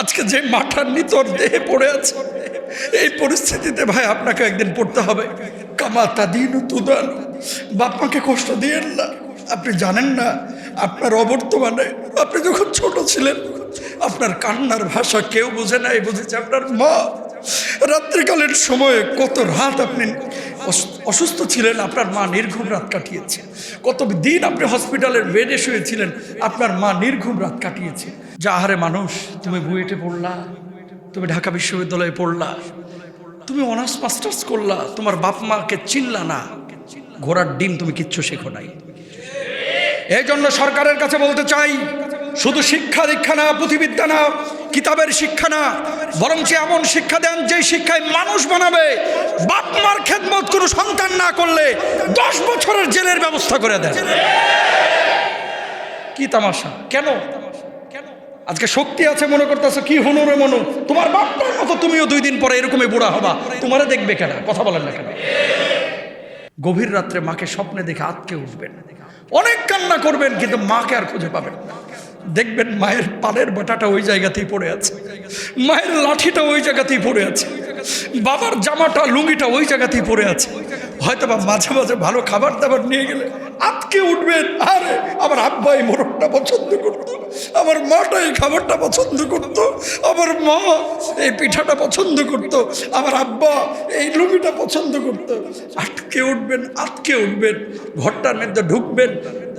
আজকে যে মাঠার নিতর দেহে পড়ে আছে, এই পরিস্থিতিতে ভাই আপনাকে একদিন পড়তে হবে। কামা তাদিনু তুদান। বাপ মাকে কষ্ট দিয়েন না। আপনি জানেন না আপনার অবর্তমানে, আপনি যখন ছোট ছিলেন আপনার কান্নার ভাষা কেউ বুঝে নাই, বুঝেছে আপনার মা। রাত্রিকালের সময়ে কত রাত আপনি অসুস্থ ছিলেন, আপনার মা নির্ঘুম রাত কাটিয়েছে। কত দিন আপনি হসপিটালের বেডে শুয়েছিলেন, আপনার মা নির্ঘুম রাত কাটিয়েছে। যা আহারে মানুষ, তুমি বুয়েটে পড়লা, তুমি ঢাকা বিশ্ববিদ্যালয়ে পড়লা, তুমি অনার্স মাস্টার্স করলা, তোমার বাপ মাকে চিনলা না, ঘোড়ার ডিম তুমি কিচ্ছু শেখো নাই। এই জন্য সরকারের কাছে বলতে চাই, শুধু শিক্ষা দীক্ষা না, পুঁথিবিদ্যা না, কিতাবের শিক্ষা না, বরং এমন শিক্ষা দেন যে শিক্ষায় মানুষ বানাবে। বাপ মার খেদমত কোনো সন্তান না করলে 10 বছরের জেলের ব্যবস্থা করে দেন। কি তামাশা! কেন আজকে শক্তি আছে মনে করতেছো কি হুনুরে মনু, তোমার বাপটার মতো তুমিও 2 দিন পরে এরকমই বুড়া হবা, তোমারে দেখবে কেন? কথা বলেন না কেন? গভীর রাত্রে মাকে স্বপ্নে দেখে আটকে উঠবেন, অনেক কান্না করবেন, কিন্তু মাকে আর খুঁজে পাবেন। দেখবেন মায়ের পানের বাটাটা ওই জায়গাতেই পড়ে আছে, মায়ের লাঠিটা ওই জায়গাতেই পড়ে আছে, বাবার জামাটা লুঙ্গিটা ওই জায়গাতেই পড়ে আছে। হয়তো বা মাঝে মাঝে ভালো খাবার দাবার নিয়ে গেলে আটকে উঠবেন, আরে আমার আব্বা এই মোরগটা পছন্দ করতো, আমার মাটা এই খাবারটা পছন্দ করতো, আমার মা এই পিঠাটা পছন্দ করতো, আমার আব্বা এই লুঙ্গিটা পছন্দ করতো। আটকে উঠবেন, আটকে উঠবেন, ঘরটার মধ্যে ঢুকবেন।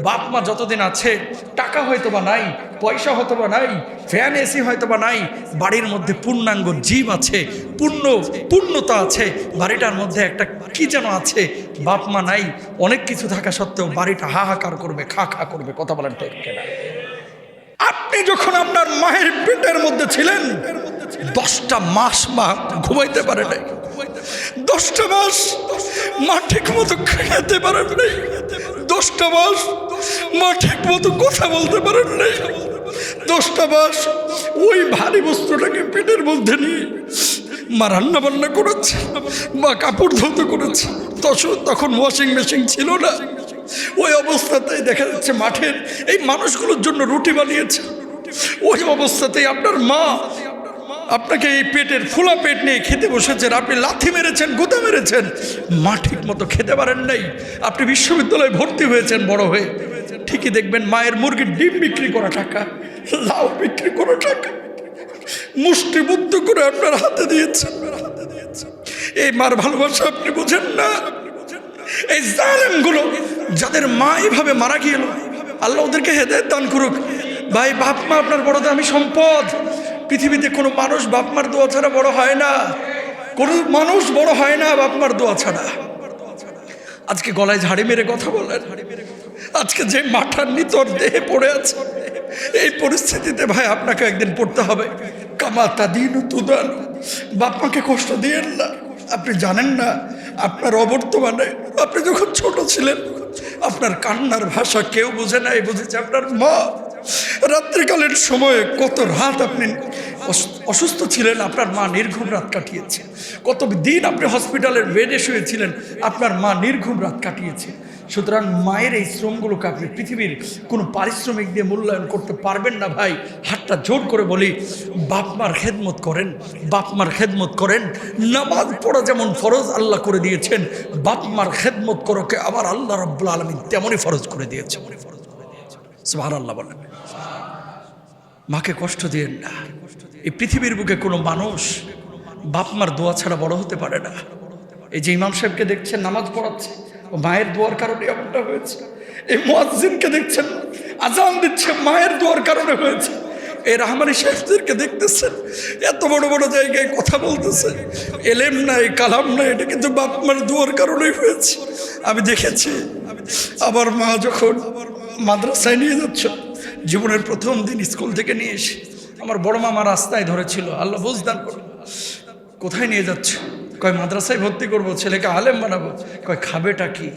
বাপ মা যতদিন আছে, টাকা হয়তো বা নাই, পয়সা হয়তো বা নাই, ফ্যান এসি হয়তো বা নাই, বাড়ির মধ্যে পূর্ণাঙ্গ জীব আছে, পূর্ণতা আছে, বাড়িটার মধ্যে একটা কি যেন আছে। বাপ মা নাই, অনেক কিছু থাকা সত্ত্বেও বাড়িটা হাহাকার করবে, খা খা করবে। কথা বলেন ঠিক কিনা? আপনি যখন আপনার মায়ের পেটের মধ্যে ছিলেন, 10টা মাস মা ঘুমাইতে পারে নাই, 10টা মাস মা ঠিক মতো খেতে পারেন নাই, 10টা মাস মা ঠিক মতো কথা বলতে পারেন নাই, 10টা মাস ওই ভারী বস্তুটাকে পেটের মধ্যে নিয়ে মা রান্না বান্না করেছে, মা কাপড় ধুতে করেছে। তখন ওয়াশিং মেশিন ছিল না, ওই অবস্থাতেই দেখা যাচ্ছে মাঠের এই মানুষগুলোর জন্য রুটি বানিয়েছে। ওই অবস্থাতেই আপনার মা আপনাকে এই পেটের ফোলা পেট নিয়ে খেতে বসেছেন, আপনি লাথি মেরেছেন, গোতা মেরেছেন, মা ঠিক মতো খেতে পারেন নাই। আপনি বিশ্ববিদ্যালয়ে ভর্তি হয়েছেন বড় হয়ে, ঠিকই দেখবেন মায়ের মুরগির ডিম বিক্রি করা টাকা, লাউ বিক্রি করা টাকা মুষ্টিবদ্ধ করে আপনার হাতে দিয়েছেন। এই মার ভালোবাসা আপনি বুঝেন না। এই জালেমগুলো যাদের মা এইভাবে মারা গেল, আল্লাহ ওদেরকে হেদায়েত দান করুক। ভাই, বাপ মা আপনার বড় দামি সম্পদ। পৃথিবীতে কোনো মানুষ বাপ মার দোয়া ছাড়া বড় হয় না, কোনো মানুষ বড় হয় না বাপ মার দোয়া ছাড়া। আজকে গলায় ঝাড়ি মেরে কথা বলেন, আজকে যে মাঠার নিতর দেহে পড়ে আছে, এই পরিস্থিতিতে ভাই আপনাকে একদিন পড়তে হবে। কামা তাদিনু তুদান। বাপ মাকে কষ্ট দিয়েন না। আপনি জানেন না আপনার অবর্তমানে, আপনি যখন ছোট ছিলেন আপনার কান্নার ভাষা কেউ বুঝে নাই, বুঝেছে আপনার মা। রাত্রিকালের সময়ে কত রাত আপনি অসুস্থ ছিলেন, আপনার মা নির্ঘুম রাত কাটিয়েছে। কত দিন আপনি হসপিটালের বেডে শুয়েছিলেন, আপনার মা নির্ঘুম রাত কাটিয়েছে। সুতরাং মায়ের এই শ্রমগুলোকে আপনি পৃথিবীর কোনো পারিশ্রমিক দিয়ে মূল্যায়ন করতে পারবেন না। ভাই, হাতটা জোর করে বলি, বাপ মার খেদমত করেন, বাপ মার খেদমত করেন। নামাজ পড়া যেমন ফরজ আল্লাহ করে দিয়েছেন, বাপ মার খেদমত করোকে আবার আল্লাহ রাব্বুল আলামিন তেমনই ফরজ করে দিয়েছে। সুবহানাল্লাহ বলেন। মাকে কষ্ট দিয়েন না। এই পৃথিবীর বুকে কোনো মানুষ বাপ মার দোয়া ছাড়া বড় হতে পারে না। এই যে ইমাম সাহেবকে দেখছেন নামাজ পড়াচ্ছে, ও মায়ের দোয়ার কারণে এমনটা হয়েছে। এই মুয়াজ্জিনকে দেখছেন আজান দিচ্ছে, মায়ের দোয়ার কারণে হয়েছে। এই রাহমানি শেখদেরকে দেখতেছেন এত বড় বড় জায়গায় কথা বলতেছে, এলেম নাই, কালাম নাই, এটা কিন্তু বাপ মার দোয়ার কারণেই হয়েছে। আমি দেখেছি আমার মা যখন মাদ্রাসায় নিয়ে যাচ্ছ, জীবনের প্রথম দিন স্কুল থেকে নিয়ে এসে আমার বড় মামা রাস্তায় ধরেছিল, আল্লাহ বুঝদান করো, কোথায় নিয়ে যাচ্ছ? কয় মাদ্রাসায় ভর্তি করবো, ছেলেকে আলেম বানাবো। কয় খাবেটা কি,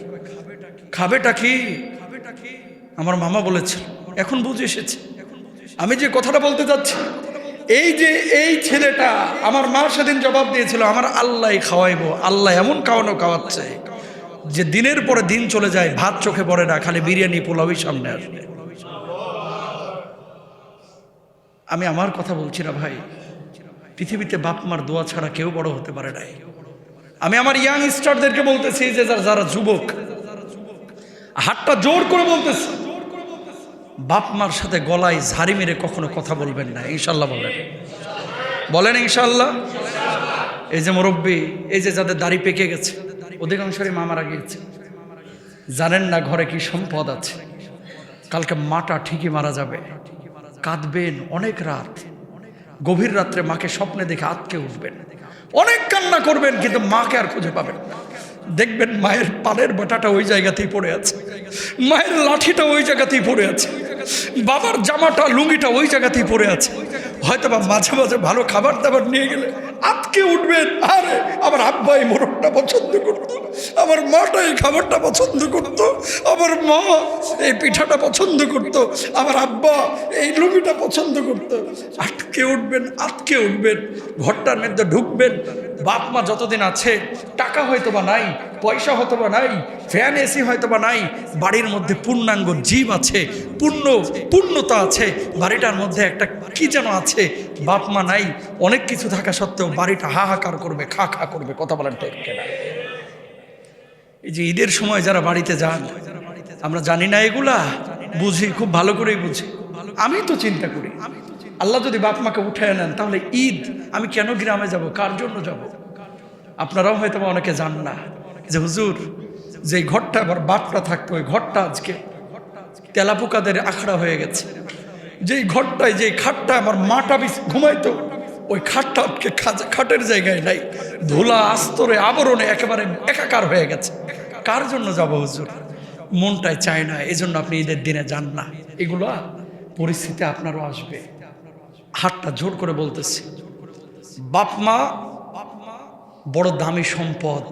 খাবেটা কি? আমার মামা বলেছিল, এখন বুঝে এসেছে আমি যে কথাটা বলতে যাচ্ছি। এই যে এই ছেলেটা, আমার মা সেদিন জবাব দিয়েছিল, আমার আল্লাহ খাওয়াইবো। আল্লাহ এমন খাওয়ানো খাওয়াচ্ছে যে দিনের পরে দিন চলে যায়, ভাত চোখে পড়ে না, খালি বিরিয়ানি পোলাওই সামনে আসবে। আমি আমার কথা বলছি না ভাই, পৃথিবীতে বাপ মার দোয়া ছাড়া কেউ বড় হতে পারে নাই। আমি আমার ইয়াং স্টারদেরকে বলতেছি যে যারা যুবক, হাতটা জোর করে বলতেছি, বাপ মার সাথে গলায় ঝাড়ি মেরে কখনো কথা বলবেন না, ইনশাল্লাহ বলেন, বলেন ইনশাল্লাহ। এই যে মুরব্বী, এই যে যাদের দাড়ি পেকে গেছে, অধিকাংশই মা মারা গিয়েছে, জানেন না ঘরে কি সম্পদ আছে। কালকে মাটা ঠিকই মারা যাবে, কাঁদবেন অনেক রাত, গভীর রাত্রে মাকে স্বপ্নে দেখে আতকে উঠবেন, অনেক কান্না করবেন, কিন্তু মাকে আর খুঁজে পাবেন না। দেখবেন মায়ের পানের বাটাটা ওই জায়গাতেই পড়ে আছে, মায়ের লাঠিটা ওই জায়গাতেই পড়ে আছে, বাবার জামাটা লুঙ্গিটা ওই জায়গাতেই পড়ে আছে। হয়তো বা মাঝে মাঝে ভালো খাবার দাবার নিয়ে গেলে আতকে উঠবেন, আরে আমার আব্বা এই মোরগটা পছন্দ করতো, আমার মাটা এই খাবারটা পছন্দ করতো, আমার মা এই পিঠাটা পছন্দ করতো, আমার আব্বা এই লুঙ্গিটা পছন্দ করতো। আটকে উঠবেন, আটকে উঠবেন, ঘরটার মধ্যে ঢুকবেন। বাপ মা যতদিন আছে, টাকা হয়তো বা নাই, পয়সা হয়তো বা নাই, ফ্যান এসি হয়তো বা নাই, বাড়ির মধ্যে পূর্ণাঙ্গ জীব আছে, পূর্ণতা আছে, বাড়িটার মধ্যে একটা কি যেন আছে। বাপ মা নাই, অনেক কিছু থাকা সত্ত্বেও বাড়িটা হাহাকার করবে, খা খা করবে, কথা বলেন ঠিক কিনা? এই যে ঈদের সময় যারা বাড়িতে যান, আমরা জানি না এগুলা, বুঝি, খুব ভালো করেই বুঝি। আমি তো চিন্তা করি, আল্লাহ যদি বাপ মাকে উঠে নেন, তাহলে ঈদ আমি কেন গ্রামে যাব, কার জন্য যাব? আপনারাও হয়তো অনেকে জান না যে হুজুর, যে ঘরটা আবার বাপটা থাকতো, ওই ঘরটা আজকে তেলাপোকাদের আখড়া হয়ে গেছে। যেই ঘরটায়, যে খাটটা আমার মাটা ঘুমাইতো, ওই খাটটা আজকে খাটের জায়গায় নাই, ধুলা আস্তরে আবরণে একেবারে একাকার হয়ে গেছে। কার জন্য যাব হুজুর? মনটাই চায় না, এই জন্য আপনি ঈদের দিনে যান না। এগুলো পরিস্থিতি আপনারও আসবে। হাতটা জোর করে বলতেছি, বাপ মা বড় দামি সম্পদ।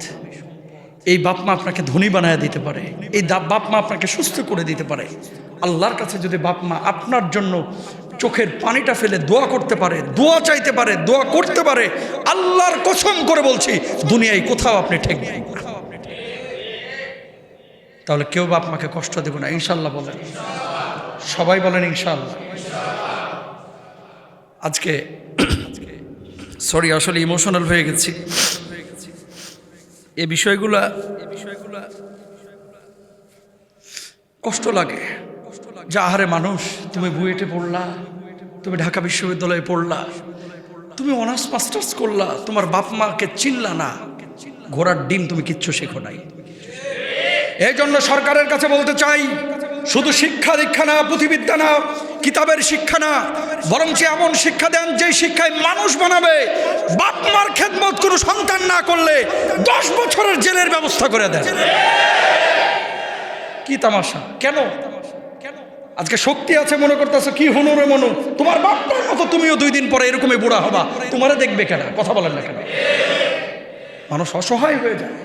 এই বাপ মা আপনাকে ধনী বানায় দিতে পারে, এই বাপ মা আপনাকে সুস্থ করে দিতে পারে। আল্লাহর কাছে যদি বাপ মা আপনার জন্য চোখের পানিটা ফেলে দোয়া করতে পারে, দোয়া চাইতে পারে, দোয়া করতে পারে, আল্লাহর কসম করে বলছি, দুনিয়ায় কোথাও আপনি ঠেকবেন না। তাহলে কেউ বাপ মাকে কষ্ট দেব না, ইনশাল্লাহ বলেন, সবাই বলেন ইনশাল্লাহ। আজকে সরি, আসলে ইমোশনাল হয়ে গেছি। এই বিষয়গুলা কষ্ট লাগে যে আহারে মানুষ, তুমি বুয়েটে পড়লা, তুমি ঢাকা বিশ্ববিদ্যালয়ে পড়লা, তুমি অনার্স মাস্টার্স করলা, তোমার বাপ মাকে চিনলা না, ঘোড়ার ডিম তুমি কিচ্ছু শেখো নাই। এই জন্য সরকারের কাছে বলতে চাই, শুধু শিক্ষা দীক্ষা না, পুঁথিবিদ্যা না, কিতাবের শিক্ষা না, বরং এমন শিক্ষা দেন যে শিক্ষায় মানুষ বানাবে। বাপ মার খেদমত কোনো সন্তান না করলে 10 বছরের জেলের ব্যবস্থা করে দেন। কি তামাশা! কেন আজকে শক্তি আছে মনে করতেছো কি হুনুরে মনু, তোমার বাপটার মতো তুমিও 2 দিন পরে এরকমই বুড়া হবা, তোমারে দেখবে কেন? কথা বলেন না কেন? মানুষ অসহায় হয়ে যায়।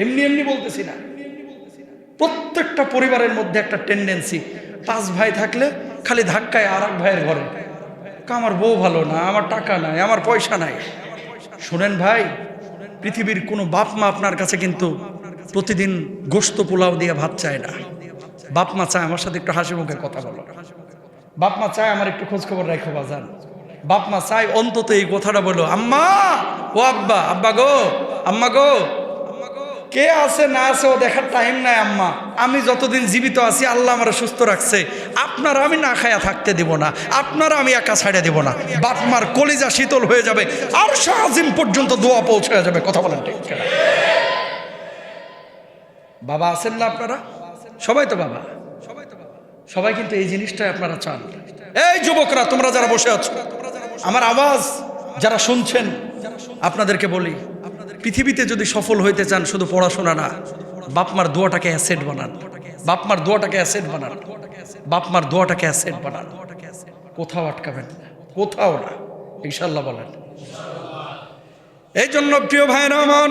এমনি এমনি বলতেছি না, প্রত্যেকটা পরিবারের মধ্যে একটা টেন্ডেন্সি, 5 ভাই থাকলে খালি ধাক্কায় আর এক ভাইয়ের ঘরে, আমার বউ ভালো না, আমার টাকা নাই, আমার পয়সা নাই। শুনেন ভাই, পৃথিবীর কোনো বাপ মা আপনার কাছে কিন্তু প্রতিদিন গোশত পোলাও দিয়ে ভাত চায় না। বাপ মা চায় আমার সাথে একটু হাসি মুখে কথা বলো, বাপ মা চায় আমার একটু খোঁজ খবর রাখো বাজান, বাপ মা চায় অন্তত এই কথাটা বলো, আম্মা ও আব্বা, আব্বা গো, আম্মা গো, কে আছে না আছে ও দেখার টাইম নাই আম্মা, আমি যতদিন জীবিত আছি আল্লাহ আমার সুস্থ রাখছে, আপনারা আমি না খায়া থাকতে দিব না, আপনারা আমি একা ছাড়ে দিব না। বাপ মার কলিজা শীতল হয়ে যাবে, আরশ আজিম পর্যন্ত দোয়া পৌঁছে যাবে। কথা বলেন ঠিক কিনা? বাবা আছেন না আপনারা? সবাই তো বাবা, সবাই কিন্তু এই জিনিসটাই আপনারা চান। এই যুবকরা, তোমরা যারা বসে আছো, আমার আওয়াজ যারা শুনছেন, আপনাদেরকে বলি, পৃথিবীতে যদি সফল হইতে চান, শুধু পড়াশোনা না, বাপ মার দোয়াটাকে অ্যাসেট বানান, বাপ মার দোয়াটাকে অ্যাসেট বানান, বাপ মার দোয়াটাকে অ্যাসেট বানান। কোথাও আটকাবেন না, কোথাও না, ইনশাল্লাহ বলেন। এই জন্য প্রিয় ভাইরা আমার,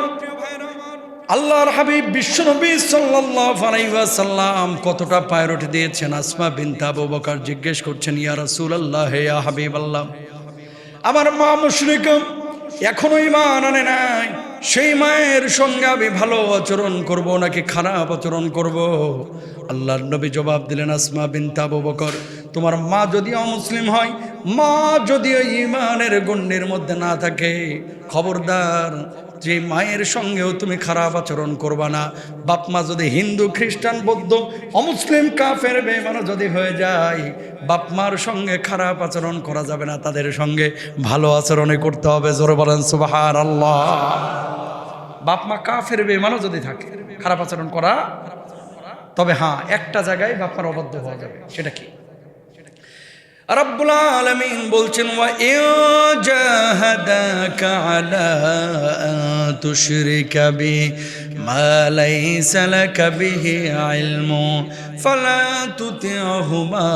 আল্লাহর হাবিব বিশ্বনবী সাল্লাল্লাহু আলাইহি ওয়াসাল্লাম কতটা প্রায়োরিটি দিয়েছেন। আসমা বিনতে আবু বকর জিজ্ঞেস করছেন, ইয়া রাসূলুল্লাহ, হে ইয়া হাবিবাল্লাহ, আমার মা মুশরিকা, এখনো ঈমান আনে নাই, সেই মায়ের সঙ্গে আমি ভালো আচরণ করব নাকি খারাপ আচরণ করব? আল্লাহর নবী জবাব দিলেন, আসমা বিনতে আবু বকর, তোমার মা যদি অমুসলিম হয়, মা যদিও ইমানের গণ্যের মধ্যে না থাকে, খবরদার যে মায়ের সঙ্গেও তুমি খারাপ আচরণ করবা না। বাপ মা যদি হিন্দু, খ্রিস্টান, বৌদ্ধ, অমুসলিম, কাফের, বেঈমান যদি হয়ে যায়, বাপ মার সঙ্গে খারাপ আচরণ করা যাবে না, তাদের সঙ্গে ভালো আচরণই করতে হবে। জোরে বলেন সুবহানাল্লাহ। বাপ মা কাফের, বেঈমানও যদি থাকে, খারাপ আচরণ করা, তবে হ্যাঁ একটা জায়গায় বাপ মার অবাধ্য হওয়া যাবে। সেটা কি? রব্বুল আলামিন বলছেন, ওয়া ইন জাহাদাকা আলা আন তুশরিকা বি মা লাইসা লাকা বিহি ইলমু ফালা তুতি'হুমা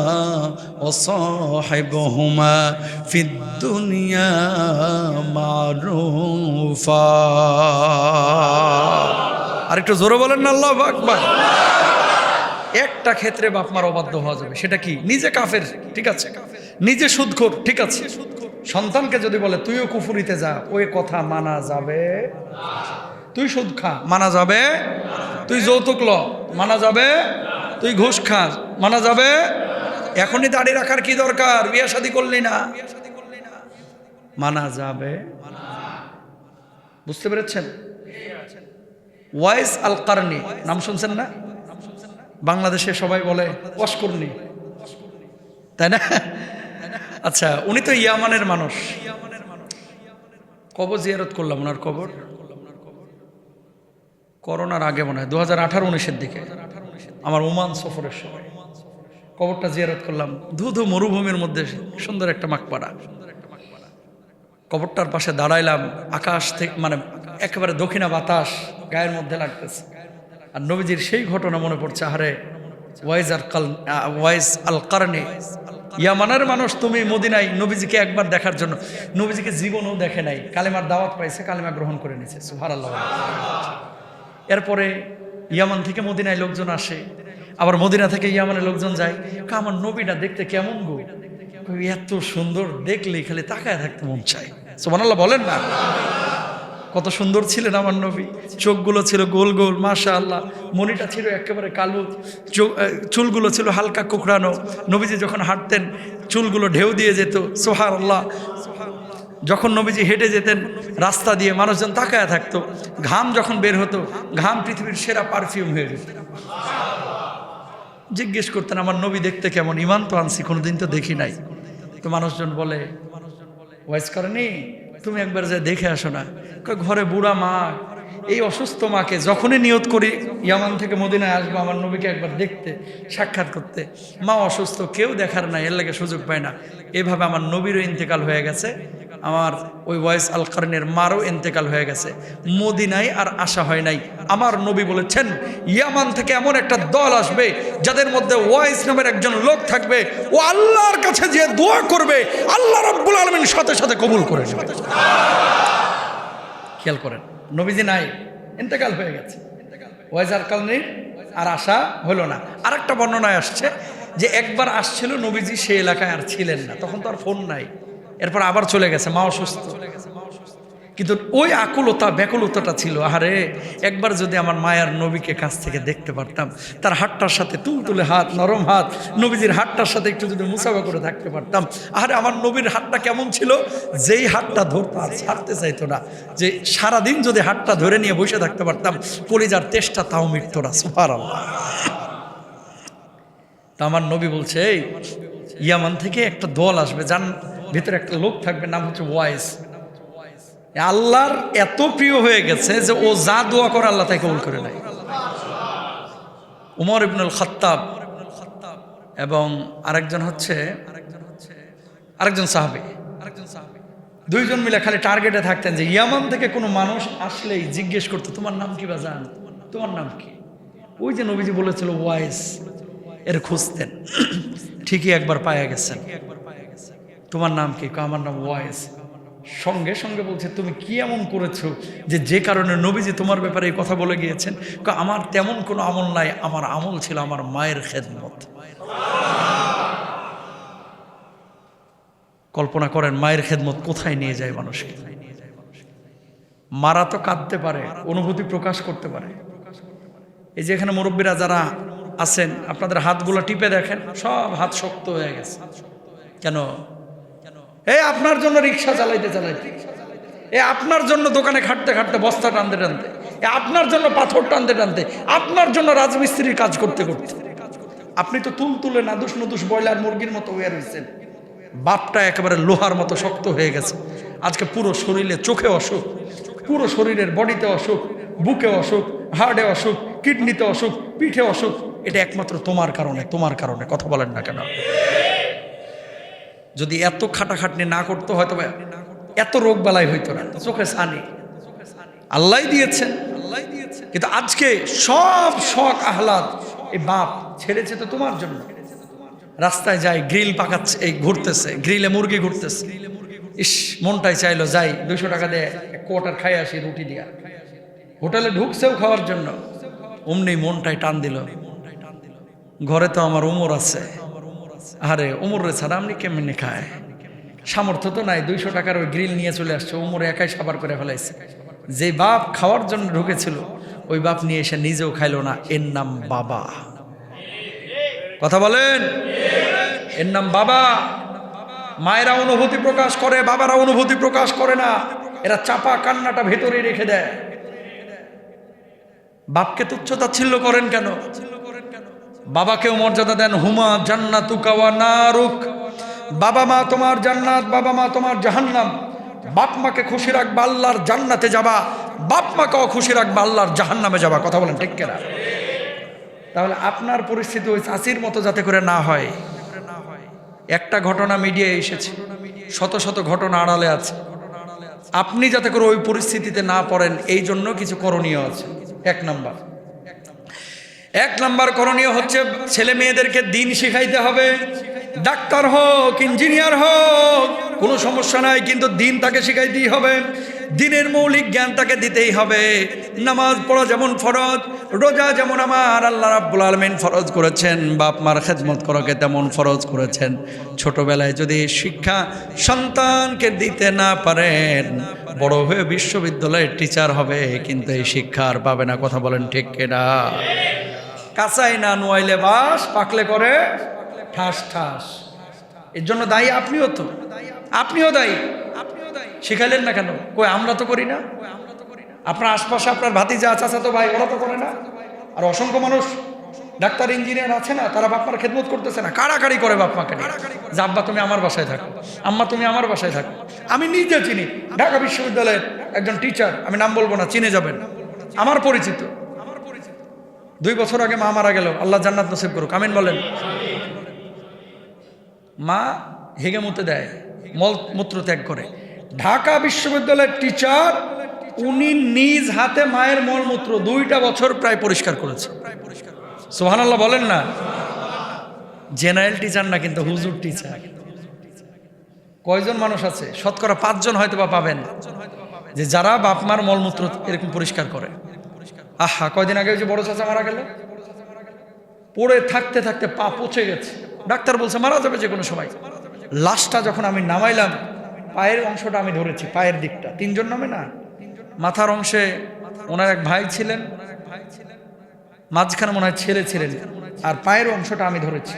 ওয়া সাহিবহুমা ফিদ দুনিয়া মারুফা। আরেকটু জোরে বলেন না আল্লাহু আকবার। একটা ক্ষেত্রে বাপ মার অবাধ্য হওয়া যাবে, সেটা কি? নিজে কাফের, ঠিক আছে, নিজে সুদখোর, ঠিক আছে, সন্তানকে যদি বলে তুইও কুফুরিতে যা, ওই কথা মানা যাবে? তুই সুদ খা, মানা যাবে? তুই যৌতুক ল, মানা যাবে? তুই ঘুষ খা, মানা যাবে? এখনই দাড়ি রাখার কি দরকার, বিয়ে শাদী করলি না, মানা যাবে? বুঝতে পেরেছেন? ওয়াইস আল কারনি নাম শুনছেন না? বাংলাদেশে সবাই বলে ওয়াশকুরনি, তাই না? আচ্ছা, উনি তো ইয়ামানের মানুষ। কবর জিয়ারত করলাম ওনার কবর, করোনার আগে মনে হয় 2018-19 দিকে আমার ওমান সফরের সময় কবরটা জিয়ারত করলাম। ধুধু মরুভূমির মধ্যে সুন্দর একটা মাকবারা, কবরটার পাশে দাঁড়াইলাম। আকাশ থেকে মানে একেবারে দক্ষিণা বাতাস গায়ের মধ্যে লাগতেছে, আর নবীজির সেই ঘটনা মনে পড়ছে। আরে ওয়াইস আল কারনি, ইয়ামানের মানুষ, তুমি মদিনায় নবীজিকে একবার দেখার জন্য, নবীজিকে জীবনও দেখে নাই, কালেমার দাওয়াত পাইছে, কালেমা গ্রহণ করে নিয়েছে, সুবহানাল্লাহ। এরপরে ইয়ামান থেকে মদিনায় লোকজন আসে, আবার মদিনা থেকে ইয়ামানের লোকজন যায়। আমার নবীটা দেখতে কেমন গো, এত সুন্দর, দেখলে খালি তাকায় থাকতে মন চায়। সুবহানাল্লাহ বলেন না? কত সুন্দর ছিলেন আমার নবী, চোখগুলো ছিল গোল গোল, মাশাআল্লাহ, মনিটা ছিল একেবারে কালো, চুলগুলো ছিল হালকা কুকড়ানো। নবীজি যখন হাঁটতেন চুলগুলো ঢেউ দিয়ে যেত, সুবহানাল্লাহ। যখন নবীজি হেঁটে যেতেন রাস্তা দিয়ে, মানুষজন তাকায় থাকতো। ঘাম যখন বের হতো, ঘাম পৃথিবীর সেরা পারফিউম হয়ে যেত। জিজ্ঞেস করতেন আমার নবী দেখতে কেমন, ইমান তো আনছি, কোনোদিন তো দেখি নাই। তো মানুষজন বলে, ওয়াইজ করেনি, তুমি একবার যে দেখে আসো না। ঘরে বুড়া মা, এই অসুস্থ মাকে যখনই নিয়ত করি ইয়ামান থেকে মদিনায় আসবো আমার নবীকে একবার দেখতে, সাক্ষাৎ করতে, মা অসুস্থ, কেউ দেখার নাই, এর লাগে সুযোগ পায় না। এভাবে আমার নবীরও ইন্তেকাল হয়ে গেছে, আমার ওই ওয়াইস আল কারনের মারও ইন্তেকাল হয়ে গেছে, মদিনায় আর আসা হয় নাই। আমার নবী বলেছেন ইয়ামান থেকে এমন একটা দল আসবে যাদের মধ্যে ওয়াইস নামের একজন লোক থাকবে, ও আল্লাহর কাছে যে দোয়া করবে আল্লাহ রাব্বুল আলামিন সাথে সাথে কবুল করে নেবে। খেয়াল করেন, নবীজি নাই, ইন্তেকাল হয়ে গেছে, ওয়াইস আল কারনির আর আসা হলো না। আরেকটা বর্ণনায় আসছে যে একবার আসছিল নবীজি, সেই এলাকায় আর ছিলেন না, তখন তো আর ফোন নাই, এরপর আবার চলে গেছে, মা অসুস্থ। কিন্তু ওই আকুলতা, ব্যাকুলতাটা ছিল, আরে একবার যদি আমার মায়ার নবীকে কাছ থেকে দেখতে পারতাম, তার হাতটার সাথে তুলতুলে হাত, নরম হাত, নবীজির হাতটার সাথে একটু যদি মুসাফা করে থাকতে পারতাম। আরে আমার নবীর হাতটা কেমন ছিল, যেই হাতটা ধরতো আর ছাড়তে চাইতো না, যে সারাদিন যদি হাতটা ধরে নিয়ে বসে থাকতে পারতাম, কলিজার তেষ্টা তাও মিটতো না। সুবহানাল্লাহ। তা আমার নবী বলছে, এই ইয়ামান থেকে একটা দল আসবে, যার ভিতরে একটা লোক থাকবে, নাম হচ্ছে ওয়াইস। আল্লাহর এত প্রিয় হয়ে গেছে যে ও যা দোয়া করে আল্লাহ তাকে কবুল করে নেয়। উমর ইবনুল খাত্তাব এবং আরেকজন সাহাবী, দুইজন মিলে খালি টার্গেটে থাকতেন যে ইয়ামান থেকে কোনো মানুষ আসলেই জিজ্ঞেস করতো, তোমার নাম কি বাজান, তোমার নাম কি? ওই যে নবীজি বলেছিল ওয়াইস, এর খুঁজতেন, ঠিকই একবার পাওয়া গেছেন। তোমার নাম কি? আমার নাম ওয়াইস। সঙ্গে সঙ্গে বলছে, তুমি কি এমন করেছো যে কারণে নবীজি তোমার ব্যাপারে এই কথা বলে গিয়েছেন? আমার তেমন কোনো আমল নাই, আমার আমল ছিল আমার মায়ের খেদমত। কল্পনা করেন মায়ের খেদমত কোথায় নিয়ে যায় মানুষকে। মারা তো কাঁদতে পারে, অনুভূতি প্রকাশ করতে পারে। এই যে এখানে মুরব্বীরা যারা আছেন, আপনাদের হাতগুলো টিপে দেখেন, সব হাত শক্ত হয়ে গেছে। কেন? আপনার জন্য রিক্সা চালাইতে চালাইতে, আপনার জন্য দোকানে খাটতে খাটতে, বস্তা টানতে টানতে, আপনার জন্য পাথর টানতে টানতে, আপনার জন্য রাজমিস্ত্রির কাজ করতে করতে আপনি তো তুলে নাদুস নদুস ব্রয়লার মুরগির মতো হয়ে রয়েছেন। বাপটা একেবারে লোহার মতো শক্ত হয়ে গেছে। আজকে পুরো শরীরে, চোখে অসুখ, পুরো শরীরের বডিতে অসুখ, বুকে অসুখ, হার্টে অসুখ, কিডনিতে অসুখ, পিঠে অসুখ। এটা একমাত্র তোমার কারণে, তোমার কারণে। কথা বলেন না কেন? যদি এত খাটাখাটনি না করতো হয়তো এত রোগ বালাই হইতো না। চোখে ছানি আল্লাহ দিয়েছেন, কিন্তু আজকে সব শখ আহ্লাদ এই বাপ ছেড়েছে তো তোমার জন্য। রাস্তায় যাই, গ্রিল পাকাচ্ছে, এই ঘুরতেছে, গ্রিলে মুরগি ঘুরতেছে, ইস মনটাই চাইলো যাই 200 টাকা দিয়ে এক কোয়ার্টার খাই আসি রুটি দিয়া। হোটেলে ঢুকছেও খাওয়ার জন্য, অমনি মনটাই টান দিল, ঘরে তো আমার উমর আছে, আরে উমরে ছাড়া আপনি কেমনি খায়, সামর্থ্য তো নাই, 200 টাকার ওই গ্রিল নিয়ে চলে আসছে, উমরে একাই সাবার করে ফেলাইছে। যে বাপ খাওয়ার জন্য ঢুকেছিল ওই বাপ নিয়ে এসে নিজেও খাইলো না। এর নাম বাবা। কথা বলেন, এর নাম বাবা। মায়েরা অনুভূতি প্রকাশ করে, বাবারা অনুভূতি প্রকাশ করে না, এরা চাপা কান্নাটা ভেতরে রেখে দেয়। বাপকে তুচ্ছতাচ্ছিল্য করেন কেন? বাবাকেও মর্যাদা দেন। হুমা জান্নাতুকা ওয়া নারুক, বাবা মা তোমার জান্নাত, বাবা মা তোমার জাহান্নাম। বাপ মাকে খুশি রাখবা, আল্লাহর জান্নাতে যাবা, বাপ মাকেও খুশি রাখবা, আল্লাহর জাহান্নামে যাবা। কথা বলেন ঠিক কিনা? তাহলে আপনার পরিস্থিতি ওই চাষির মতো যাতে করে না হয়। একটা ঘটনা মিডিয়ায় এসেছে, শত শত ঘটনা আড়ালে আছে। আপনি যাতে করে ওই পরিস্থিতিতে না পড়েন এই জন্য কিছু করণীয় আছে। এক নাম্বার করণীয় হচ্ছে ছেলে মেয়েদেরকে দিন শিখাইতে হবে। ডাক্তার হোক, ইঞ্জিনিয়ার হোক, কোনো সমস্যা নাই, কিন্তু দিন তাকে শিখাইতেই হবে। দিনের মৌলিক জ্ঞান তাকে দিতেই হবে। নামাজ পড়া যেমন ফরজ, রোজা যেমন আমার আল্লাহ রাব্বুল আলামিন ফরজ করেছেন, বাপ মার খেদমত করাকে তেমন ফরজ করেছেন। ছোটবেলায় যদি শিক্ষা সন্তানকে দিতে না পারেন, বড় হয়ে বিশ্ববিদ্যালয়ের টিচার হবে, কিন্তু এই শিক্ষা আর পাবে না। কথা বলেন ঠিক কিনা? কাঁচাই না নুয়াইলে বাস, পাকলে করে ঠাস ঠাস। এর জন্য দায়ী আপনিও তো, আপনিও দায়ী। শিখাইলেন না কেন? কই আমরা তো করি না। আপনার আশপাশে আপনার ভাতিজা চাচাতো ভাই ওরা তো করে না। আর অসংখ্য মানুষ ডাক্তার ইঞ্জিনিয়ার আছে না, তারা বাপমার খেদমত করতেছে না, কাড়াকাড়ি করে বাপমাকে নিয়ে। যে আব্বা তুমি আমার বাসায় থাকো, আম্মা তুমি আমার বাসায় থাকো। আমি নিজে চিনি ঢাকা বিশ্ববিদ্যালয়ের একজন টিচার, আমি নাম বলবো না, চিনে যাবেন, আমার পরিচিত। 2 বছর আগে মা মারা গেল, আল্লাহ জান্নাত নসিব করুক, আমিন বলেন। মা হেগে মুতে দেয়, মূত্র ত্যাগ করে। ঢাকা বিশ্ববিদ্যালয়ের টিচার, উনি নিজ হাতে মায়ের মলমূত্র 2টা বছর প্রায় পরিষ্কার করেছে। সুবহানাল্লাহ বলেন না। জেনারেল টিচার না, কিন্তু হুজুর টিচার। কয়জন মানুষ আছে? শতকরা 5 জন হয়তো বা পাবেন যে যারা বাপ মার মলমূত্র এরকম পরিষ্কার করে। আহা, কয়দিন আগে যে বড় চাচা মারা গেল, পড়ে থাকতে থাকতে পা পচে গেছে, ডাক্তার বলছে মারা যাবে যে কোনো সময়। লাশটা যখন আমি নামাইলাম, পায়ের অংশটা আমি ধরেছি, পায়ের দিকটা। 3 জন নামে না, মাথার অংশে ওনার এক ভাই ছিলেন, মাঝখানে মনে হয় ছেলে ছিলেন, আর পায়ের অংশটা আমি ধরেছি।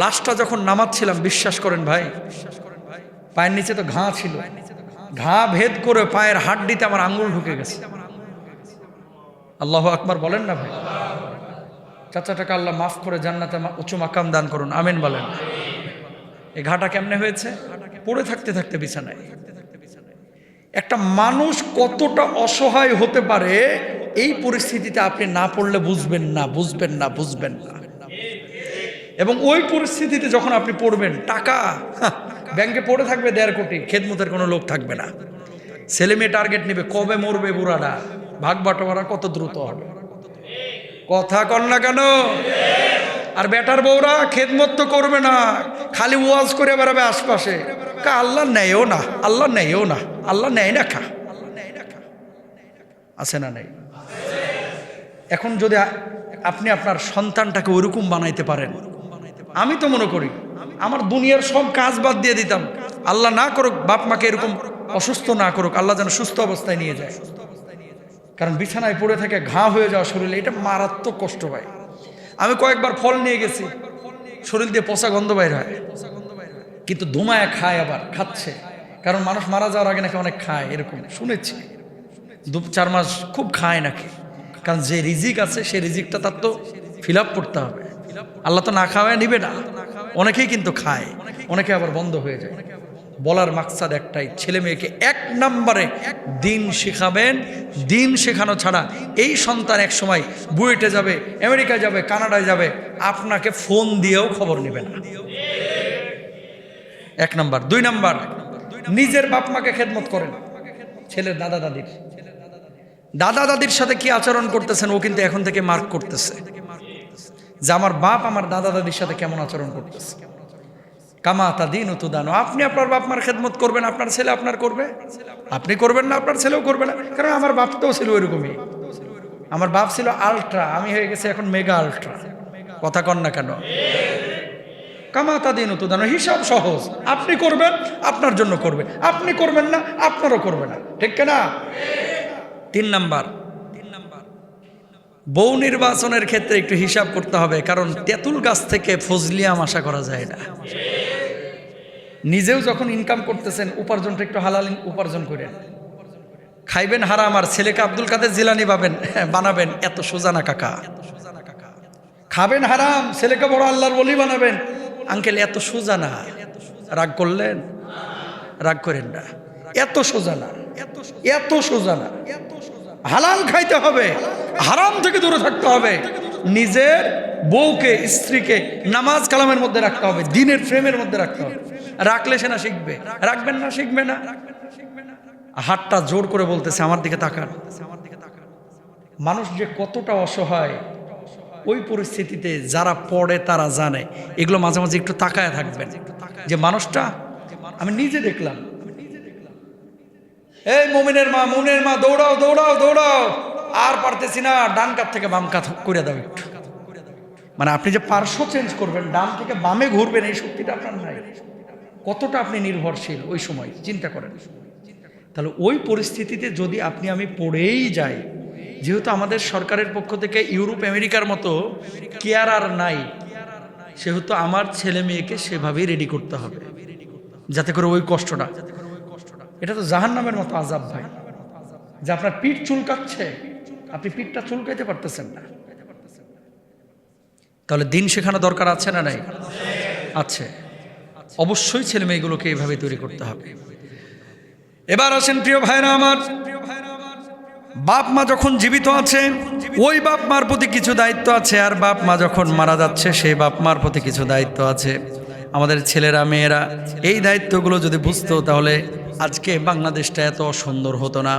লাশটা যখন নামাচ্ছিলাম, বিশ্বাস করেন ভাই, পায়ের নিচে তো ঘা ছিল, ঘা ভেদ করে পায়ের হাড্ডিতে আমার আঙ্গুল ঢুকে গেছে। আল্লাহু আকবার বলেন না ভাই। চাচাটাকে আল্লাহ মাফ করে জান্নাতে উচ্চ মাকাম দান করুন, আমিন বলেন। এই ঘাটা কেমনে হয়েছে? পড়ে থাকতে থাকতে বিছানায়। একটা মানুষ কতটা অসহায় হতে পারে এই পরিস্থিতিতে আপনি না পড়লে বুঝবেন না, বুঝবেন না, বুঝবেন না। এবং ওই পরিস্থিতিতে যখন আপনি পড়বেন, টাকা ব্যাংকে পড়ে থাকবে 1.5 কোটি, খেদমতের কোনো লোক থাকবে না। ছেলে মেয়ে টার্গেট নেবে, কবে মরবে বুড়াটা, ভাগ বাটোয়ারা কত দ্রুত হবে। কথা কন না কেন? আর বেটার বউরা খেদমত তো করবে না, খালি ওয়াজ করে বেড়াবে আশপাশে। আল্লাহ নেয়ও না, আল্লাহ নেয়ও না, আল্লাহ নেয় না খা, আছে না নেই? এখন যদি আপনি আপনার সন্তানটাকে ওইরকম বানাইতে পারেন, আমি তো মনে করি আমার দুনিয়ার সব কাজ বাদ দিয়ে দিতাম। আল্লাহ না করুক বাপ মাকে এরকম অসুস্থ না করুক, আল্লাহ যেন সুস্থ অবস্থায় নিয়ে যায়। কারণ বিছানায় পড়ে থাকে ঘা হয়ে যাওয়া শরীরে, এটা মারাত্মক কষ্ট পায়। আমি কয়েকবার ফল নিয়ে গেছি, শরীর দিয়ে পচা গন্ধ বাইর হয়। কিন্তু ধুমায় খায়, আবার খাচ্ছে, কারণ মানুষ মারা যাওয়ার আগে নাকি অনেক খায়, এরকম শুনেছি। 2-4 মাস খুব খায় নাকি, কারণ যে রিজিক আছে সেই রিজিকটা তার তো ফিল আপ করতে হবে। আল্লাহ তো না খাওয়ায় নিবে না। অনেকেই কিন্তু খায়, অনেকে আবার বন্ধ হয়ে যায়। বলার মাকসাদ একটাই, ছেলে মেয়েকে 1 নম্বরে দিন শেখাবেন। দিন শেখানো ছাড়া এই সন্তান এক সময় বুয়েটে যাবে, আমেরিকায় যাবে, কানাডায় যাবে, আপনাকে ফোন দিয়েও খবর নেবে না। 1 নম্বর। 2 নম্বর, নিজের বাপ মাকে খেদমত করেন। ছেলের দাদা দাদির সাথে কি আচরণ করতেছেন, ও কিন্তু এখন থেকে মার্ক করতেছে যে আমার বাপ আমার দাদা দাদির সাথে কেমন আচরণ করতেছে। কামা তাদিন তুদানো। আপনি আপনার বাপ মার খেদমত করবেন, আপনার ছেলে আপনার করবে। আপনি করবেন না, আপনার ছেলেও করবে না। কারণ আমার বাপ তো ছিল ওইরকমই। আমার বাপ ছিল আলট্রা, আমি হয়ে গেছি এখন মেগা আলট্রা। কথা কন না কেন? কামা তাদিন তুদানো, হিসাব সহজ। আপনি করবেন, আপনার জন্য করবে। আপনি করবেন না, আপনারও করবে না। ঠিক না? 3 নাম্বার, বউ নির্বাচনের ক্ষেত্রে একটু হিসাব করতে হবে, কারণ তেঁতুল গাছ থেকে ফজলি আম আশা করা যায় না। নিজেও যখন ইনকাম করতেছেন, উপার্জনটা একটু হালাল উপার্জন করেন। খাইবেন হারাম আর ছেলেকে আব্দুল কাদের জিলানী বানাবেন, এত সোজা না কাকা। খাবেন হারাম, ছেলেকে বড় আল্লাহর ওলি বানাবেন, আঙ্কেল এত সোজা না। রাগ করলেন? রাগ করেন না, এত সোজা না, এত সোজা না। হালাল খাইতে হবে, হারাম থেকে দূরে থাকতে হবে। নিজের বউকে, স্ত্রীকে নামাজ কালামের মধ্যে রাখতে হবে, দ্বীনের ফ্রেমের মধ্যে রাখতে হবে। রাখলে সে না শিখবে, রাখবেন না শিখবে না। হাতটা জোর করে বলতেছে আমার দিকে তাকান। মানুষ যে কতটা অসহায়, ওই পরিস্থিতিতে যারা পড়ে তারা জানে। এগুলো মাঝে মাঝে একটু তাকায় থাকবেন, যে মানুষটা আমি নিজে দেখলাম। এই মুমিনের মা দৌড়াও দৌড়াও দৌড়াও, আর পারতেছি না, ডান কাত থেকে বাম কাত করে দাও একটু। মানে আপনি যে পার্শ্ব চেঞ্জ করবেন, ডান থেকে বামে ঘুরবেন, এই শক্তিটা আপনার নাই। কতটা আপনি নির্ভরশীল ওই সময় চিন্তা করেন। তাহলে ওই পরিস্থিতিতে যদি আপনি আমি পড়েই যাই, যেহেতু আমাদের সরকারের পক্ষ থেকে ইউরোপ আমেরিকার মতো কেয়ার আর নাই, সেহেতু আমার ছেলে মেয়েকে সেভাবেই রেডি করতে হবে, যাতে করে ওই কষ্টটা। এটা তো জাহান্নামের মতো আযাব ভাই, যে আপনার পিঠ চুলকাচ্ছে, আপনি পিঠটা চুলকাইতে পারতেছেন না। তাহলে দিন শেখানো দরকার আছে না নাই? আছে। অবশ্যই ছেলে মেয়েগুলোকে এইভাবে তৈরি করতে হবে। এবার আসেন প্রিয় ভাইরা আমার, বাপ মা যখন জীবিত আছে ওই বাপ মার প্রতি কিছু দায়িত্ব আছে, আর বাপ মা যখন মারা যাচ্ছে সেই বাপ মার প্রতি কিছু দায়িত্ব আছে। আমাদের ছেলেরা মেয়েরা এই দায়িত্বগুলো যদি বুঝতো, তাহলে আজকে বাংলাদেশটা এত সুন্দর হতো না।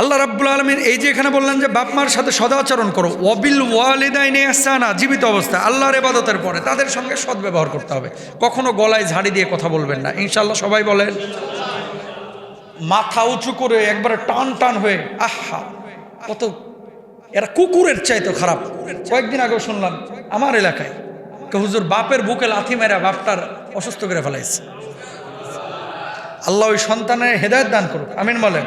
আল্লাহ রাব্বুল আলামিন এই যে এখানে বললেন যে বাপ মার সাথে সদাচরণ করো, ওয়াবিল ওয়ালিদাইনি ইহসানা, জীবিত অবস্থা আল্লাহর ইবাদতের পরে তাদের সঙ্গে সদ্ব্যবহার করতে হবে। কখনো গলায় ঝাড়ি দিয়ে কথা বলবেন না, ইনশাআল্লাহ সবাই বলেন। মাথা উঁচু করে একবারে টান টান হয়ে, আহা কত এরা কুকুরের চাইতে খারাপ। কয়েকদিন আগেও শুনলাম আমার এলাকায় হুজুর বাপের বুকে লাথি মেরা বাপটার অসুস্থ করে ফেলাইছে। আল্লাহ ওই সন্তানের হেদায়েত দান করুক, আমিন বলেন।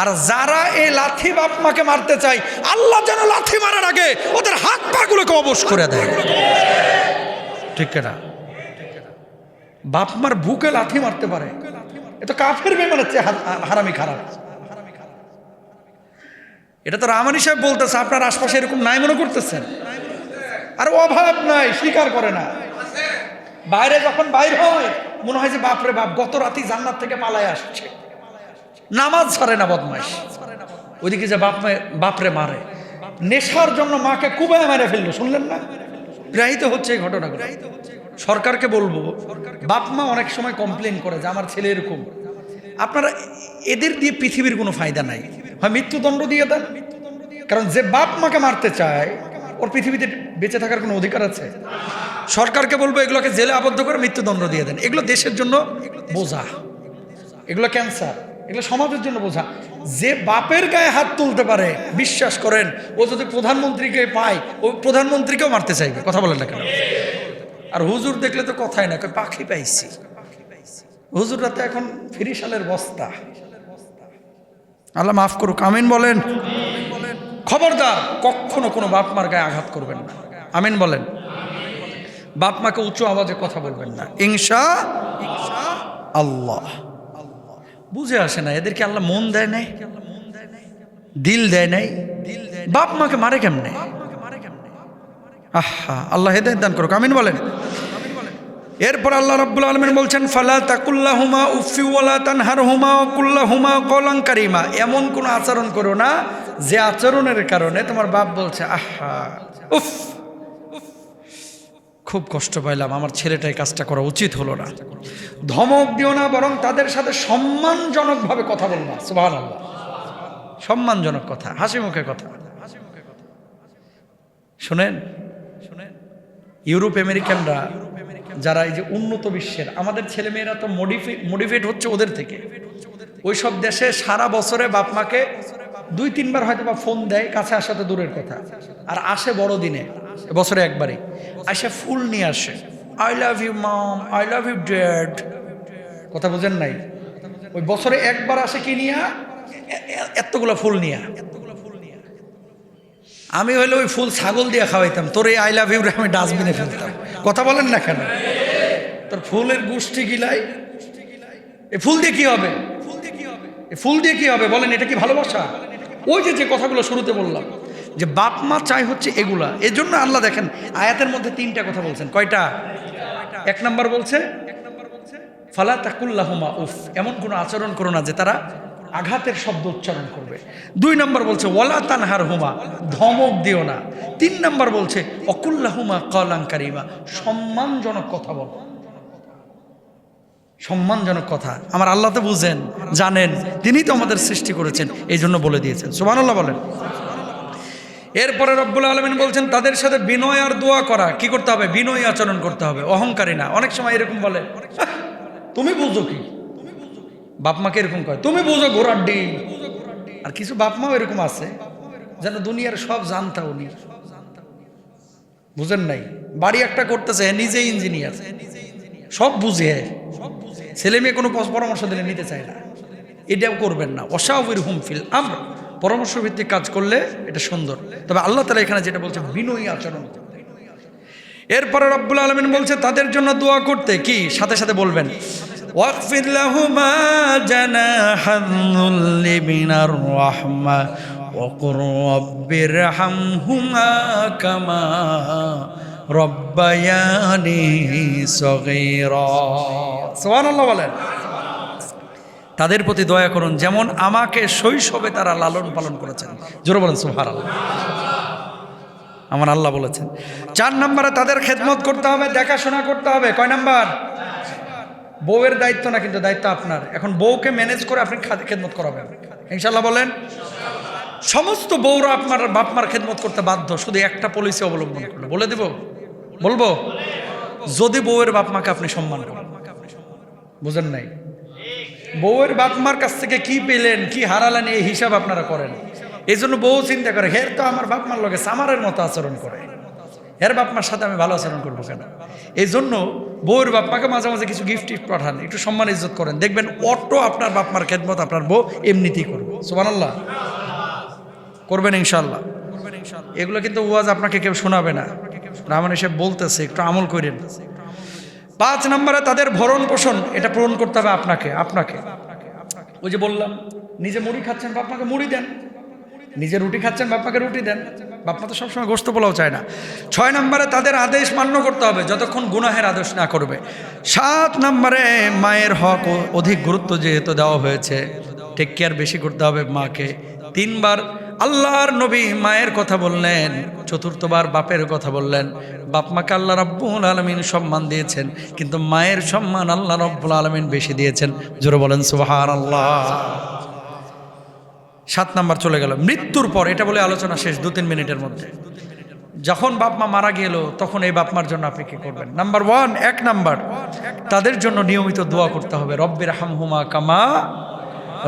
আর যারা এই লাথি বাপ মাকে মারতে চায়, আল্লাহ যেন লাথি মারার আগে ওদের হাত পা গুলোকে অবশ করে দেয়। ঠিক না? বাপ মার বুকে লাথি মারতে পারে, এ তো কাফের বেঈমানের চেয়ে হারামি খারাপ। এটা তো রামানি সাহেব বলতেছে, আপনার আশপাশে এরকম নাই মনে করতেছেন? আর অভাব নাই, স্বীকার করে না। বাইরে যখন বাইর হয় মনে হয় যে বাপরে বাপ, গত রাতে জান্নাত থেকে পালায় আসছে। নামাজ ছাড়ে না বদমাইশ, ওইদিকে যে বাপরে মারে। নেশার জন্য মাকে কুবায় মেরে ফেললো, শুনলেন না? প্রায়ই তো হচ্ছে এই ঘটনাগুলো। সরকারকে বলবো, বাপ মা অনেক সময় কমপ্লেন করে যে আমার ছেলে এরকম। আপনারা এদের দিয়ে পৃথিবীর কোনো ফায়দা নাই, হয় মৃত্যুদণ্ড দিয়ে দেন। কারণ যে বাপ মাকে মারতে চায় ওর পৃথিবীতে বেঁচে থাকার কোনো অধিকার আছে? সরকারকে বলবো এগুলোকে জেলে আবদ্ধ করে মৃত্যুদণ্ড দিয়ে দেন। এগুলো দেশের জন্য বোঝা, এগুলো ক্যান্সার, এগুলো সমাজের জন্য বোঝা। যে বাপের গায়ে হাত তুলতে পারে, বিশ্বাস করেন ও যদি প্রধানমন্ত্রীকে পায়, ও প্রধানমন্ত্রীকেও মারতে চাইবে। কথা বলেন না কেন? আর হুজুর দেখলে তো কথাই না, পাখি পাইছি। হুজুররা তো এখন ফিরিশালের বস্তা। আল্লাহ মাফ করুক, আমিন বলেন। খবরদার কখনো কোনো বাপ মার গায়ে আঘাত করবেন না, আমিন বলেন। বাপ মাকে উঁচু আওয়াজে কথা বলবেন না, ইনশাআল্লাহ। বুঝে আসে না এদেরকে আল্লাহ মন দেয় নাই, দিল দেয় নাই, বাপ মাকে মারে কেমনে? আহা, আল্লাহ হেদায়েত দান করুক, আমিন বলেন। এরপর আল্লাহ রাব্বুল আলামিন বলছেন, ফালা তাকুল্লাহুমা উফি ওয়ালা তানহারহুমা ওয়া কুল্লাহুমা কওলান কারীমা। এমন কোন আচরণ করো না যে আচরণের কারণে তোমার বাপ বলছে আহা উফ, খুব কষ্ট পাইলাম, আমার ছেলেটাই কাজটা করা উচিত হলো না। ধমক দিও না, বরং তাদের সাথে সম্মানজনকভাবে কথা বলবা। সুবহানাল্লাহ, সম্মানজনক কথা, হাসি মুখে কথা। শুনেন, ইউরোপ আমেরিকানরা যারা এই যে উন্নত বিশ্বের, আমাদের ছেলেমেয়েরা তো মডিফাইড হচ্ছে ওদের থেকে। ওই সব দেশে সারা বছরে বাপ মাকে 2-3 বার হয়তো বা ফোন দেয়, কাছে আসা তো দূরের কথা, আর আসে বড় দিনে বছরে একবারই আসে, ফুল নিয়ে আসে, I love you mom, I love you dad. কথা বুঝেন নাই? ওই বছরে একবার আসে কি নিয়া, এতগুলো ফুল নিয়া। আমি হইলে ওই ফুল ছাগল দিয়ে খাওয়াইতাম, তোর এই আই লাভ ইউ আমি ডাস্টবিনে ফেলতাম। কথা বলেন না কেন? তোর ফুলের গোষ্ঠী গিলাই, এই ফুল দিয়ে কি হবে? ফুল দিয়ে কি হবে বলেন? এটা কি ভালোবাসা? ওই যে কথাগুলো শুরুতে বললাম যে বাপ মা চাই হচ্ছে এগুলা। এই জন্য আল্লাহ দেখেন আয়াতের মধ্যে 3টা কথা বলছেন। কয়টা? 1 নম্বর বলছে ফালা তাকুল্লাহুমা উফ, এমন কোনো আচরণ করো না যে তারা আঘাতের শব্দ উচ্চারণ করবে। 2 নম্বর বলছে ওয়ালা তানহারহুমা, ধমক দিও না। 3 নম্বর বলছে অকুল্লাহুমা কওলান কারীমা, সম্মানজনক কথা বলো। সম্মানজনক কথা। আমার আল্লাহ তো বুঝেন, জানেন, তিনিই তো আমাদের সৃষ্টি করেছেন, এই জন্য বলে দিয়েছেন। সুবহানাল্লাহ বলেন। এরপরে রব্বুল আলামিন বলছেন তাদের সাথে বিনয় আর দোয়া করা। কি করতে হবে? বিনয়ী আচরণ করতে হবে, অহংকারী না। অনেক সময় এরকম বলে, তুমি বুঝো কি? বাপ মাকে এরকম কয়, তুমি বুঝো ঘোড়ার ডিম। আর কিছু বাপ মাও এরকম আছে যেন দুনিয়ার সব জানতা উনি, বুঝেন নাই? বাড়ি একটা করতেছে, নিজে ইঞ্জিনিয়ার, সব বুঝে, ছেলে মেয়ে কোনো পরামর্শ দিলে নিতে চায় না। এটাও করবেন না। ওয়াশাউরিরহুম ফিল আমর, পরামর্শ ভিত্তিক কাজ করলে এটা সুন্দর। তবে আল্লাহ তাআলা এখানে যেটা বলছে বিনয়ী আচরণ। এরপরে রব্বুল আলামিন বলছে তাদের জন্য দোয়া করতে। কি? সাথে সাথে বলবেন ওয়াগফির লাহুমা জানাহাযুল্লি মিনার রাহমা ওয়া কুর রাব্বিরহামহুমা কামা রব্বায়ানি সগীরা। সুবহানাল্লাহ বলেন। তাদের প্রতি দয়া করুন যেমন আমাকে শৈশবে তারা লালন পালন করেছেন। জোরে বলেন সুবহানাল্লাহ। আমার আল্লাহ বলেছেন। 4 নম্বরে তাদের খেদমত করতে হবে, দেখাশোনা করতে হবে। কয় নাম্বার? বউয়ের দায়িত্ব না, কিন্তু দায়িত্ব আপনার। এখন বউকে ম্যানেজ করে আপনি খেদমত করাবেন ইনশাআল্লাহ বলেন। সমস্ত বউরা আপনার বাপ মার খেদমত করতে বাধ্য, শুধু একটা পলিসি অবলম্বন করলে। বলে দেব, বলবো, যদি বউয়ের বাপ মাকে আপনি সম্মান করেন। বুঝেন নাই? বউয়ের বাপ মার কাছ থেকে কি পেলেন, কি হারালেন, এই হিসাব আপনারা করেন। এই জন্য বউ চিন্তা করে, হের তো আমার বাপ মার লগে সামারের মতো আচরণ করে, এর বাপ মার সাথে আমি ভালো আচরণ করবো কেন? এই জন্য বউয়ের বাপ মাকে মাঝে মাঝে কিছু গিফট পাঠান, একটু সম্মান ইজ্জত করেন, দেখবেন অটো আপনার বাপ মার খেদমত আপনার বউ এমনিতেই করবে। সুবহানাল্লাহ করবেন ইনশাআল্লাহ। এগুলো কিন্তু ওয়াজ আপনাকে কেউ শোনাবে না, রাহমান সাহেব বলতেছে, একটু আমল করেন। 5 নম্বরে তাদের ভরণ পোষণ, এটা পূরণ করতে হবে আপনাকে। ওই যে বললাম, নিজে মুড়ি খাচ্ছেন, বাপ মাকে মুড়ি দেন। নিজে রুটি খাচ্ছেন, বাপ মাকে রুটি দেন। বাপ মা তো সবসময় গোশত পোলাও চায় না। 6 নম্বরে তাদের আদেশ মান্য করতে হবে যতক্ষণ গুনাহের আদেশ না করবে। 7 নম্বরে মায়ের হক অধিক গুরুত্ব যেহেতু দেওয়া হয়েছে, টেক কেয়ার বেশি করতে হবে মাকে। 3 বার আল্লাহর নবী মায়ের কথা বললেন, 4বার বাপের কথা বললেন। বাপ মাকে আল্লাহ রাব্বুল আলামিন সম্মান দিয়েছেন, কিন্তু মায়ের সম্মান আল্লাহ রাব্বুল আলামিন বেশি দিয়েছেন। জোরে বলেন সুবহানাল্লাহ। 7 নাম্বার চলে গেল মৃত্যুর পর। এটা বলে আলোচনা শেষ 2-3 মিনিটের মধ্যে। যখন বাপ মা মারা গেল তখন এই বাপ মার জন্য আপনি কি করবেন? নাম্বার 1 নাম্বার, তাদের জন্য নিয়মিত দোয়া করতে হবে। রব্বিরহামহুমা কামা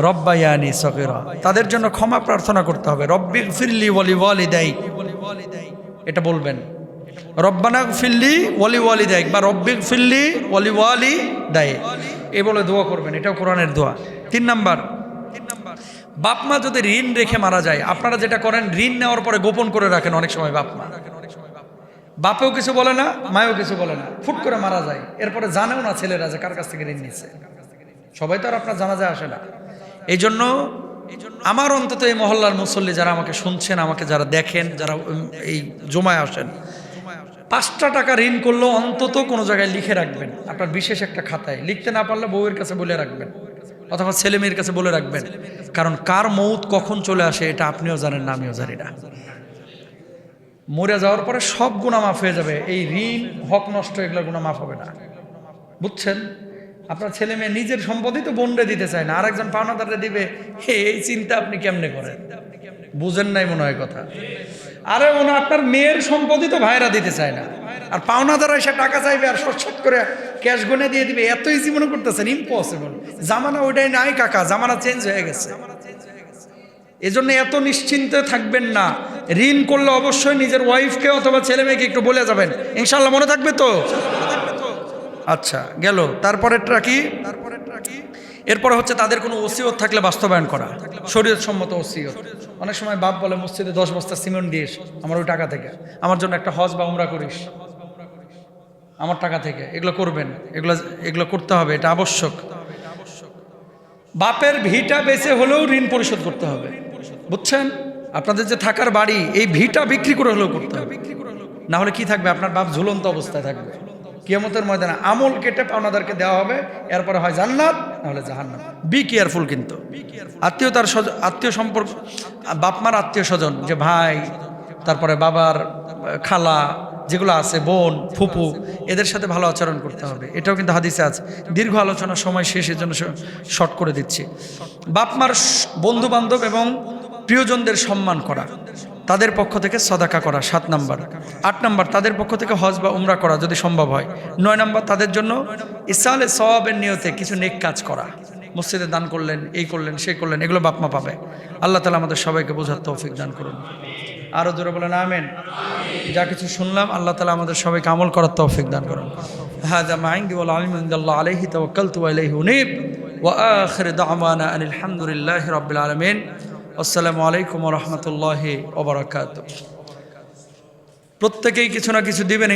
রব্বায়ানি সগীরা, তাদের জন্য ক্ষমা প্রার্থনা করতে হবে। রব্বিগফিরলি ওয়ালিওয়ালিদাই, এটা বলবেন রব্বানাগফিরলি ওয়ালিওয়ালিদাইক বা রব্বিগফিরলি ওয়ালিওয়ালিদাই, এই বলে দোয়া করবেন। এটাও কোরআনের দোয়া। 3 নাম্বার, বাপ মা যদি ঋণ রেখে মারা যায়, আপনারা যেটা করেন ঋণ নেওয়ার পরে গোপন করে রাখেন অনেক সময় বাপ মা। বাপেও কিছু বলে না, মায়েও কিছু বলে না, ফুট করে মারা যায়। এরপরে জানেও না ছেলেরা যে কার কাছ থেকে ঋণ নিচ্ছে। সবাই তো আর আপনার জানাজায় আসে না। এই জন্য আমার অন্তত এই মহল্লার মুসল্লি যারা আমাকে শুনছেন, আমাকে যারা দেখেন, যারা এই জমায় আসেন, 5টা টাকা ঋণ করলেও অন্তত কোনো জায়গায় লিখে রাখবেন, আপনার বিশেষ একটা খাতায়। লিখতে না পারলে বউয়ের কাছে বলে রাখবেন, অথবা ছেলে মেয়ের কাছে বলে রাখবেন। কারণ কার মৌত কখন চলে আসে এটা আপনিও জানেন না, আমিও জানি না। মরে যাওয়ার পরে সব গুনাহ মাফ হয়ে যাবে, এই ঋণ, হক নষ্ট, এগুলো গুনাহ মাফ হবে না। বুঝছেন? আপনার ছেলে মেয়ে নিজের সম্পত্তি তো বন্ডে দিতে চায় না, আরেকজন পাওনাদারে দিবে, এই চিন্তা আপনি কেমনে করেন? বুঝেন নাই মনে হয় কথা। আরে মনে আপনার মেয়ের সম্পত্তি তো ভাইরা দিতে চায় না, আর পাওনাদারা এসে টাকা চাইবে আর শর্ট করে ক্যাশ গুনে দিয়ে দিবে, এত ইজি মনে করতেছেন? ইম্পসিবল। জামানা ওইটাই নাই কাকা, জামানা চেঞ্জ হয়ে গেছে। এজন্য এত নিশ্চিন্তে থাকবেন না। ঋণ করলে অবশ্যই নিজের ওয়াইফকে অথবা ছেলে মেয়েকে একটু বলে যাবেন, ইনশাল্লাহ মনে থাকবে তো? আচ্ছা, গেল। তারপরেরটা কি? এরপরে হচ্ছে তাদের কোনো ওসিয়ত থাকলে বাস্তবায়ন করা, শরীয়ত সম্মত ওসিয়ত। অনেক সময় বাপ বলে মসজিদে 10 বস্তা সিমেন্ট দিস আমার ওই টাকা থেকে, আমার জন্য একটা হজ বা উমরা করিস আমার টাকা থেকে, এগুলো করবেন, এগুলো করতে হবে, এটা আবশ্যক। বাপের ভিটা বেচে হলেও ঋণ পরিশোধ করতে হবে। বুঝছেন? আপনাদের যে থাকার বাড়ি, এই ভিটা বিক্রি করে হলেও করতে হবে, না হলে কি থাকবে? আপনার বাপ ঝুলন্ত অবস্থায় থাকবে। কিয়ামতের ময়দানে আমল কেটে পাওনাদারকে দেওয়া হবে, এরপরে হয় জান্নাত না হলে জাহান্নাম। Be careful. কিন্তু আত্মীয় সম্পর্ক, বাপমার আত্মীয় স্বজন, যে ভাই, তারপরে বাবার খালা যেগুলো আছে, বোন, ফুপু, এদের সাথে ভালো আচরণ করতে হবে। এটাও কিন্তু হাদিসে আছে। দীর্ঘ আলোচনার সময় শেষের জন্য শর্ট করে দিচ্ছি। বাপমার বন্ধু বান্ধব এবং প্রিয়জনদের সম্মান করা, তাদের পক্ষ থেকে সদাকা করা 7 নাম্বার। 8 নাম্বার, তাদের পক্ষ থেকে হজ বা উমরা করা যদি সম্ভব হয়। 9 নাম্বার, তাদের জন্য ইসালে সওয়াবের নিয়তে কিছু নেক কাজ করা, মসজিদে দান করলেন, এই করলেন, সেই করলেন, এগুলো বাপমা পাবে। আল্লাহ তাআলা আমাদের সবাইকে বোঝার তৌফিক দান করুন। আরো জোরে বলেন আমিন। যা কিছু শুনলাম আল্লাহ তাআলা আমাদের সবাইকে আমল করার তৌফিক দান করুন। হাযা মা ইনদি ওয়াল ইলমু ইনদাল্লাহ আলাইহি তাওয়াক্কালতু ওয়া ইলাইহি উনীব ওয়া আখিরু দাওয়ানা আনিল হামদুলিল্লাহি রাব্বিল আলামিন। আসসালামু আলাইকুম ওয়া রাহমাতুল্লাহি ওয়া বারাকাতুহু। প্রত্যেকেই কিছু না কিছু দিবেন।